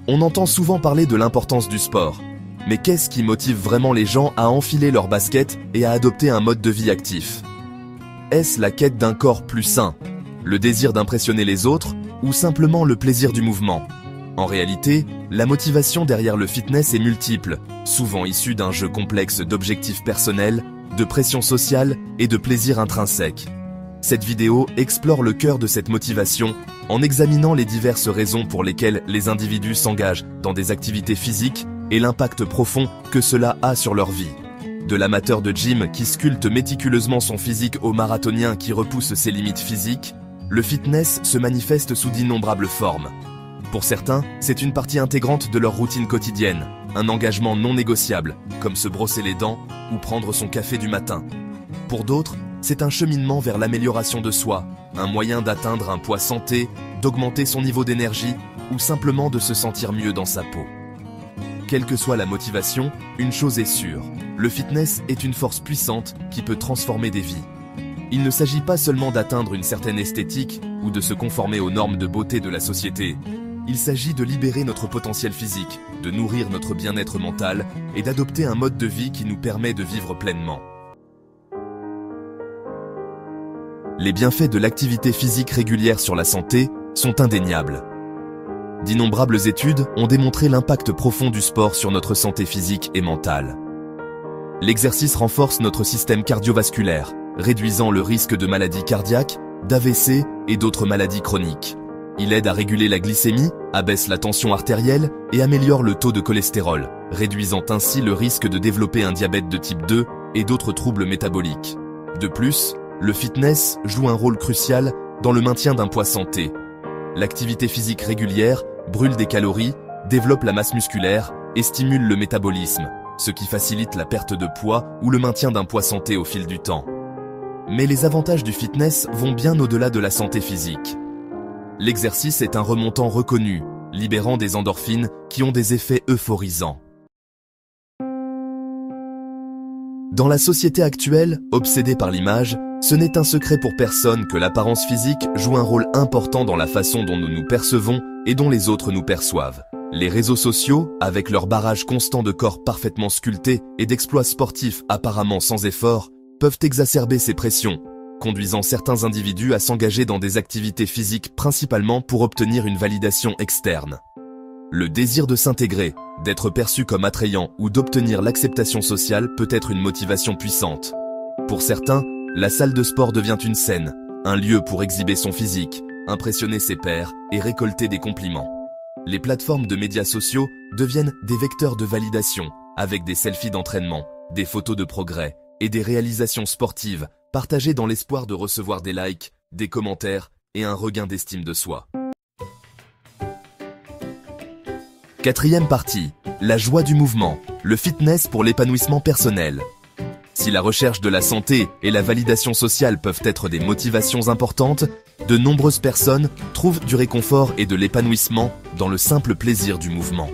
On entend souvent parler de l'importance du sport. Mais qu'est-ce qui motive vraiment les gens à enfiler leurs baskets et à adopter un mode de vie actif? Est-ce la quête d'un corps plus sain, le désir d'impressionner les autres ou simplement le plaisir du mouvement? En réalité, la motivation derrière le fitness est multiple, souvent issue d'un jeu complexe d'objectifs personnels, de pression sociale et de plaisir intrinsèque. Cette vidéo explore le cœur de cette motivation en examinant les diverses raisons pour lesquelles les individus s'engagent dans des activités physiques et l'impact profond que cela a sur leur vie. De l'amateur de gym qui sculpte méticuleusement son physique au marathonien qui repousse ses limites physiques, le fitness se manifeste sous d'innombrables formes. Pour certains, c'est une partie intégrante de leur routine quotidienne, un engagement non négociable, comme se brosser les dents ou prendre son café du matin. Pour d'autres, c'est un cheminement vers l'amélioration de soi, un moyen d'atteindre un poids santé, d'augmenter son niveau d'énergie ou simplement de se sentir mieux dans sa peau. Quelle que soit la motivation, une chose est sûre, le fitness est une force puissante qui peut transformer des vies. Il ne s'agit pas seulement d'atteindre une certaine esthétique ou de se conformer aux normes de beauté de la société. Il s'agit de libérer notre potentiel physique, de nourrir notre bien-être mental et d'adopter un mode de vie qui nous permet de vivre pleinement. Les bienfaits de l'activité physique régulière sur la santé sont indéniables. D'innombrables études ont démontré l'impact profond du sport sur notre santé physique et mentale. L'exercice renforce notre système cardiovasculaire, réduisant le risque de maladies cardiaques, d'AVC et d'autres maladies chroniques. Il aide à réguler la glycémie, abaisse la tension artérielle et améliore le taux de cholestérol, réduisant ainsi le risque de développer un diabète de type 2 et d'autres troubles métaboliques. De plus, le fitness joue un rôle crucial dans le maintien d'un poids santé. L'activité physique régulière brûle des calories, développe la masse musculaire et stimule le métabolisme, ce qui facilite la perte de poids ou le maintien d'un poids santé au fil du temps. Mais les avantages du fitness vont bien au-delà de la santé physique. L'exercice est un remontant reconnu, libérant des endorphines qui ont des effets euphorisants. Dans la société actuelle, obsédée par l'image, ce n'est un secret pour personne que l'apparence physique joue un rôle important dans la façon dont nous nous percevons et dont les autres nous perçoivent. Les réseaux sociaux, avec leur barrage constant de corps parfaitement sculptés et d'exploits sportifs apparemment sans effort, peuvent exacerber ces pressions, conduisant certains individus à s'engager dans des activités physiques principalement pour obtenir une validation externe. Le désir de s'intégrer, d'être perçu comme attrayant ou d'obtenir l'acceptation sociale peut être une motivation puissante. Pour certains, la salle de sport devient une scène, un lieu pour exhiber son physique, impressionner ses pairs et récolter des compliments. Les plateformes de médias sociaux deviennent des vecteurs de validation, avec des selfies d'entraînement, des photos de progrès et des réalisations sportives partagées dans l'espoir de recevoir des likes, des commentaires et un regain d'estime de soi. Quatrième partie, la joie du mouvement, le fitness pour l'épanouissement personnel. Si la recherche de la santé et la validation sociale peuvent être des motivations importantes, de nombreuses personnes trouvent du réconfort et de l'épanouissement dans le simple plaisir du mouvement.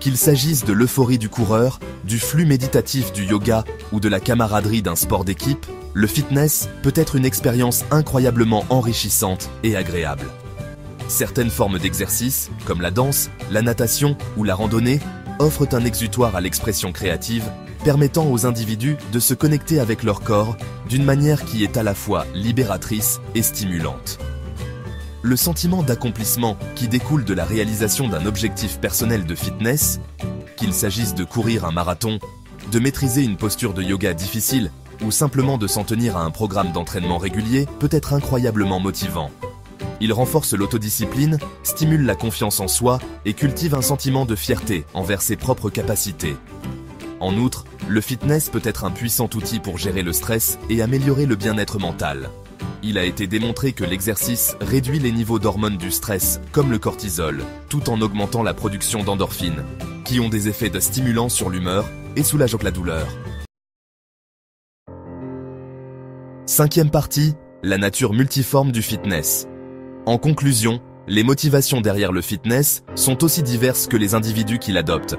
Qu'il s'agisse de l'euphorie du coureur, du flux méditatif du yoga ou de la camaraderie d'un sport d'équipe, le fitness peut être une expérience incroyablement enrichissante et agréable. Certaines formes d'exercice, comme la danse, la natation ou la randonnée, offrent un exutoire à l'expression créative, permettant aux individus de se connecter avec leur corps d'une manière qui est à la fois libératrice et stimulante. Le sentiment d'accomplissement qui découle de la réalisation d'un objectif personnel de fitness, qu'il s'agisse de courir un marathon, de maîtriser une posture de yoga difficile ou simplement de s'en tenir à un programme d'entraînement régulier, peut être incroyablement motivant. Il renforce l'autodiscipline, stimule la confiance en soi et cultive un sentiment de fierté envers ses propres capacités. En outre, le fitness peut être un puissant outil pour gérer le stress et améliorer le bien-être mental. Il a été démontré que l'exercice réduit les niveaux d'hormones du stress, comme le cortisol, tout en augmentant la production d'endorphines, qui ont des effets de stimulants sur l'humeur et soulagent la douleur. Cinquième partie, la nature multiforme du fitness. En conclusion, les motivations derrière le fitness sont aussi diverses que les individus qui l'adoptent.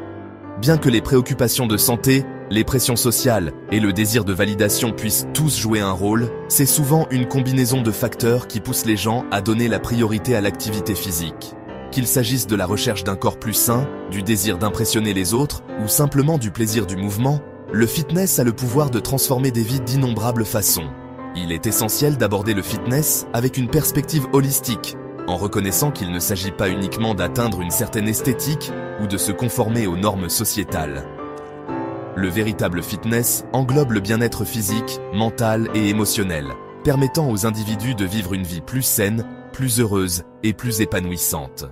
Bien que les préoccupations de santé, les pressions sociales et le désir de validation puissent tous jouer un rôle, c'est souvent une combinaison de facteurs qui pousse les gens à donner la priorité à l'activité physique. Qu'il s'agisse de la recherche d'un corps plus sain, du désir d'impressionner les autres, ou simplement du plaisir du mouvement, le fitness a le pouvoir de transformer des vies d'innombrables façons. Il est essentiel d'aborder le fitness avec une perspective holistique, en reconnaissant qu'il ne s'agit pas uniquement d'atteindre une certaine esthétique ou de se conformer aux normes sociétales. Le véritable fitness englobe le bien-être physique, mental et émotionnel, permettant aux individus de vivre une vie plus saine, plus heureuse et plus épanouissante.